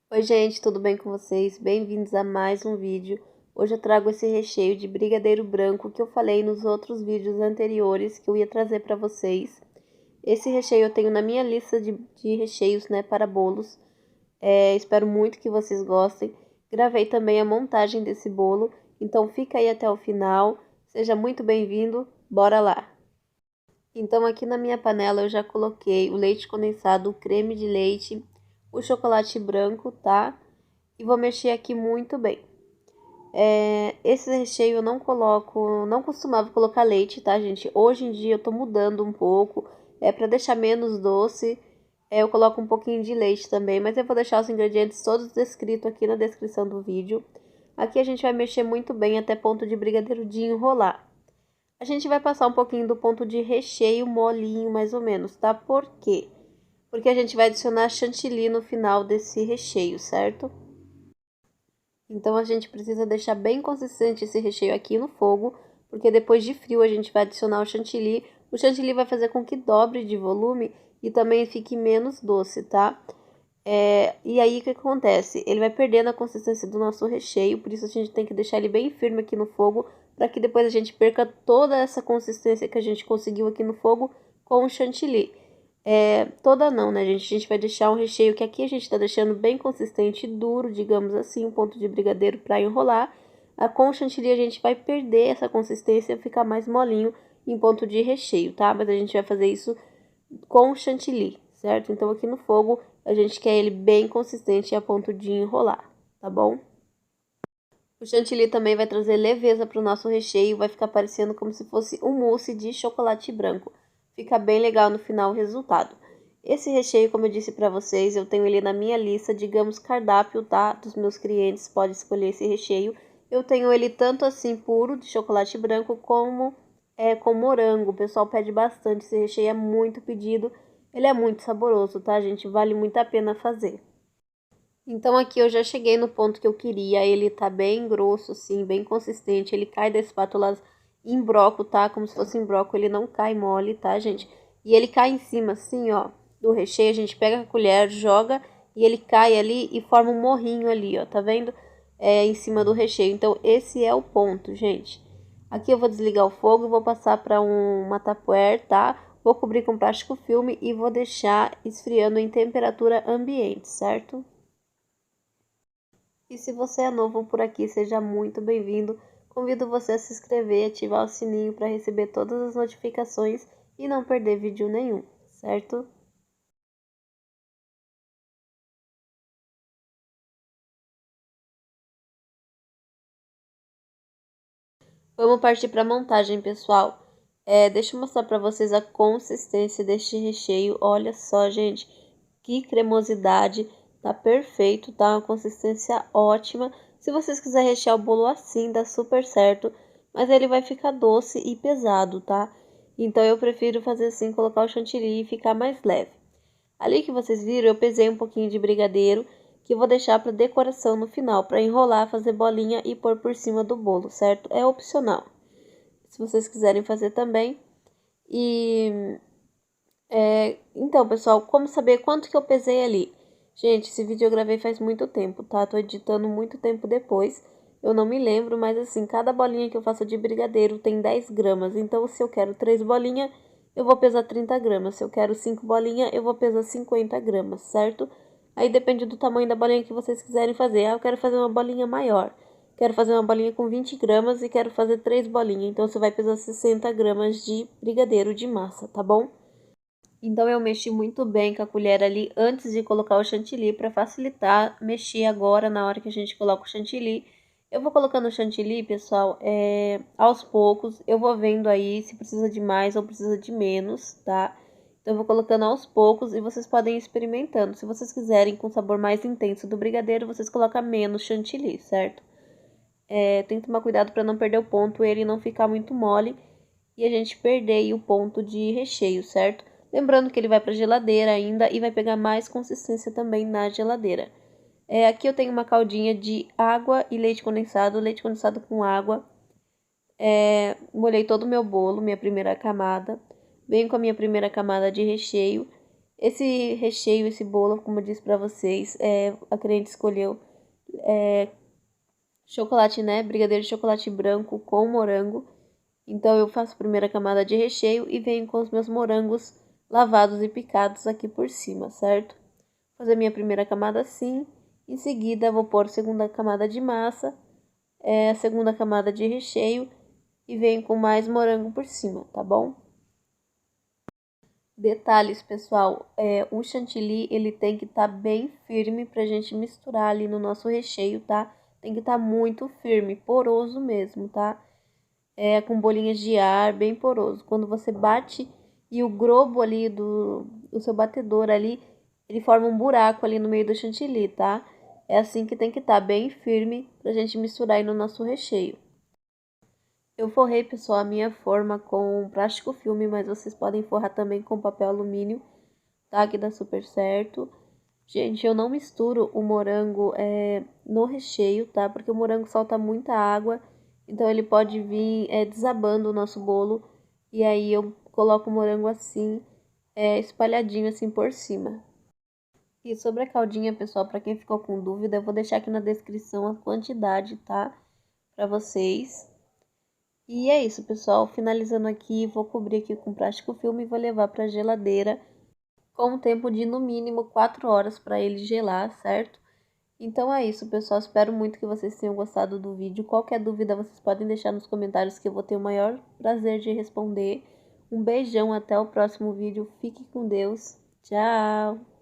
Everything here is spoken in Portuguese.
Oi gente, tudo bem com vocês? Bem-vindos a mais um vídeo. Hoje eu trago esse recheio de brigadeiro branco que eu falei nos outros vídeos anteriores que eu ia trazer para vocês. Esse recheio eu tenho na minha lista de recheios, né, para bolos. Espero muito que vocês gostem. Gravei também a montagem desse bolo, então fica aí até o final. Seja muito bem-vindo, bora lá! Então aqui na minha panela eu já coloquei o leite condensado, o creme de leite, o chocolate branco, tá? E vou mexer aqui muito bem. Esse recheio eu não coloco, não costumava colocar leite, tá, gente? Hoje em dia eu tô mudando um pouco, para deixar menos doce, eu coloco um pouquinho de leite também, mas eu vou deixar os ingredientes todos descritos aqui na descrição do vídeo. Aqui a gente vai mexer muito bem até ponto de brigadeiro de enrolar. A gente vai passar um pouquinho do ponto de recheio molinho, mais ou menos, tá? Por quê? Porque a gente vai adicionar chantilly no final desse recheio, certo? Então a gente precisa deixar bem consistente esse recheio aqui no fogo, porque depois de frio a gente vai adicionar o chantilly. O chantilly vai fazer com que dobre de volume e também fique menos doce, tá? E aí o que acontece? Ele vai perdendo a consistência do nosso recheio, por isso a gente tem que deixar ele bem firme aqui no fogo, para que depois a gente perca toda essa consistência que a gente conseguiu aqui no fogo com o chantilly. Toda não, né, gente? A gente vai deixar um recheio que aqui a gente tá deixando bem consistente e duro, digamos assim, um ponto de brigadeiro para enrolar. Com o chantilly a gente vai perder essa consistência e ficar mais molinho em ponto de recheio, tá? Mas a gente vai fazer isso com o chantilly, certo? Então aqui no fogo a gente quer ele bem consistente a ponto de enrolar, tá bom? O chantilly também vai trazer leveza para o nosso recheio, vai ficar parecendo como se fosse um mousse de chocolate branco. Fica bem legal no final o resultado. Esse recheio, como eu disse para vocês, eu tenho ele na minha lista, digamos, cardápio, tá? Dos meus clientes, pode escolher esse recheio. Eu tenho ele tanto assim puro de chocolate branco como com morango. O pessoal pede bastante, esse recheio é muito pedido. Ele é muito saboroso, tá, gente? Vale muito a pena fazer. Então aqui eu já cheguei no ponto que eu queria, ele tá bem grosso assim, bem consistente, ele cai da espátula em broco, tá? Como se fosse em broco, ele não cai mole, tá, gente? E ele cai em cima assim, ó, do recheio, a gente pega a colher, joga e ele cai ali e forma um morrinho ali, ó, tá vendo? Em cima do recheio. Então esse é o ponto, gente. Aqui eu vou desligar o fogo e vou passar para uma Tupperware, tá? Vou cobrir com plástico filme e vou deixar esfriando em temperatura ambiente, certo? E se você é novo por aqui, seja muito bem-vindo. Convido você a se inscrever e ativar o sininho para receber todas as notificações e não perder vídeo nenhum, certo? Vamos partir para a montagem, pessoal. Deixa eu mostrar para vocês a consistência deste recheio. Olha só, gente, que cremosidade. Tá perfeito, tá? Uma consistência ótima. Se vocês quiserem rechear o bolo assim, dá super certo. Mas ele vai ficar doce e pesado, tá? Então eu prefiro fazer assim, colocar o chantilly e ficar mais leve. Ali que vocês viram, eu pesei um pouquinho de brigadeiro, que eu vou deixar para decoração no final, para enrolar, fazer bolinha e pôr por cima do bolo, certo? É opcional, se vocês quiserem fazer também. E então, pessoal, como saber quanto que eu pesei ali? Gente, esse vídeo eu gravei faz muito tempo, tá? Tô editando muito tempo depois. Eu não me lembro, mas assim, cada bolinha que eu faço de brigadeiro tem 10 gramas. Então, se eu quero 3 bolinhas, eu vou pesar 30 gramas. Se eu quero 5 bolinhas, eu vou pesar 50 gramas, certo? Aí depende do tamanho da bolinha que vocês quiserem fazer. Ah, eu quero fazer uma bolinha maior. Quero fazer uma bolinha com 20 gramas e quero fazer 3 bolinhas. Então, você vai pesar 60 gramas de brigadeiro de massa, tá bom? Então eu mexi muito bem com a colher ali antes de colocar o chantilly para facilitar mexer agora na hora que a gente coloca o chantilly. Eu vou colocando o chantilly, pessoal, aos poucos. Eu vou vendo aí se precisa de mais ou precisa de menos, tá? Então eu vou colocando aos poucos e vocês podem ir experimentando. Se vocês quiserem com sabor mais intenso do brigadeiro, vocês colocam menos chantilly, certo? Tem que tomar cuidado para não perder o ponto, ele não ficar muito mole e a gente perder aí o ponto de recheio, certo? Lembrando que ele vai para geladeira ainda e vai pegar mais consistência também na geladeira. Aqui eu tenho uma caldinha de água e leite condensado com água. Molhei todo o meu bolo, minha primeira camada. Venho com a minha primeira camada de recheio Esse recheio, esse bolo, como eu disse pra vocês, a cliente escolheu chocolate, né? Brigadeiro de chocolate branco com morango. Então eu faço a primeira camada de recheio e venho com os meus morangos lavados e picados aqui por cima, certo? Vou fazer minha primeira camada assim. Em seguida vou pôr a segunda camada de massa, a segunda camada de recheio e venho com mais morango por cima, tá bom? Detalhes, pessoal, o chantilly ele tem que estar bem firme pra gente misturar ali no nosso recheio, tá? Tem que estar muito firme, poroso mesmo, tá? Com bolinhas de ar, bem poroso. Quando você bate e o globo ali do seu batedor ali, ele forma um buraco ali no meio do chantilly, tá? É assim que tem que estar, bem firme pra gente misturar aí no nosso recheio. Eu forrei, pessoal, a minha forma com plástico filme, mas vocês podem forrar também com papel alumínio, tá? Que dá super certo. Gente, eu não misturo o morango no recheio, tá? Porque o morango solta muita água, então ele pode vir desabando o nosso bolo. E aí eu coloco o morango assim, espalhadinho assim por cima. E sobre a caldinha, pessoal, para quem ficou com dúvida, eu vou deixar aqui na descrição a quantidade, tá? Para vocês. E é isso, pessoal. Finalizando aqui, vou cobrir aqui com plástico filme e vou levar para a geladeira com um tempo de no mínimo 4 horas para ele gelar, certo? Então é isso, pessoal. Espero muito que vocês tenham gostado do vídeo. Qualquer dúvida vocês podem deixar nos comentários que eu vou ter o maior prazer de responder. Um beijão, até o próximo vídeo. Fique com Deus. Tchau!